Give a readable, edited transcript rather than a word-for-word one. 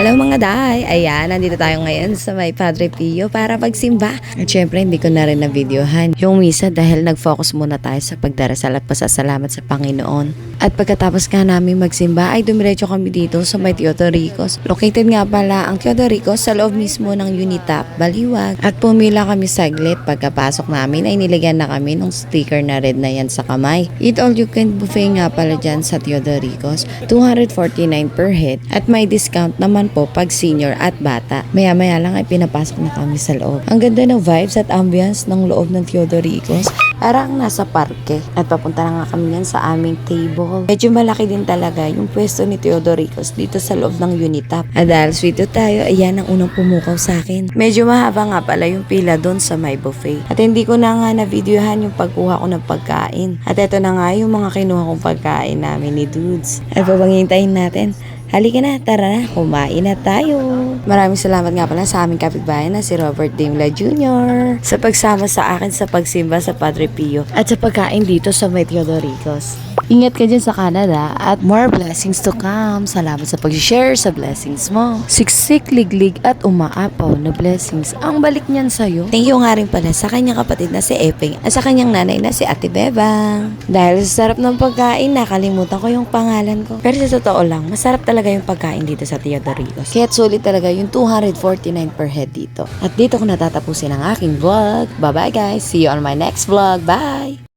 Hello mga day! Ayan, nandito tayo ngayon sa may Padre Pio para magsimba. At syempre, hindi ko na rin na-videohan yung misa dahil nag-focus muna tayo sa pagdarasal at pasasalamat sa Panginoon. At pagkatapos nga namin magsimba ay dumiretso kami dito sa may Teodoricos. Located nga pala ang Teodoricos sa loob mismo ng Unitap, Baliwag. At pumila kami saglit. Pagkapasok namin ay nilagyan na kami ng sticker na red na yan sa kamay. Eat all you can buffet nga pala dyan sa Teodoricos. 249 per head at may discount naman po pag senior at bata. Maya-maya lang ay pinapasok na kami sa loob. Ang ganda ng vibes at ambience ng loob ng Teodoricos. Parang nasa parke. At papunta na nga kami yan sa aming table. Medyo malaki din talaga yung pwesto ni Teodoricos dito sa loob ng Unitap. At dahil sweet tayo, ayan ang unang pumukaw sa akin. Medyo mahaba nga pala yung pila doon sa may buffet. At hindi ko na nga na-videohan yung pagkuha ko ng pagkain. At eto na nga yung mga kinuha kong pagkain namin ni Dudes. At pabangintayin natin. Halika na, tara na, kumain na tayo. Maraming salamat nga pala sa aming kapitbahay na si Robert Dimla Jr. sa pagsama sa akin sa pagsimba sa Padre Pio at sa pagkain dito sa may Teodoricos. Ingat ka dyan sa Canada at more blessings to come. Salamat sa pag-share sa blessings mo. Siksik, liglig at umaapaw na blessings ang balik niyan sa'yo. Thank you nga rin pala sa kanyang kapatid na si Epeng at sa kanyang nanay na si Ate Bebang. Dahil sa sarap ng pagkain, nakalimutan ko yung pangalan ko. Pero sa totoo lang, masarap talaga yung pagkain dito sa Teodoricos. Kaya't sulit talaga yung 249 per head dito. At dito ko natatapusin ang aking vlog. Bye bye guys. See you on my next vlog. Bye!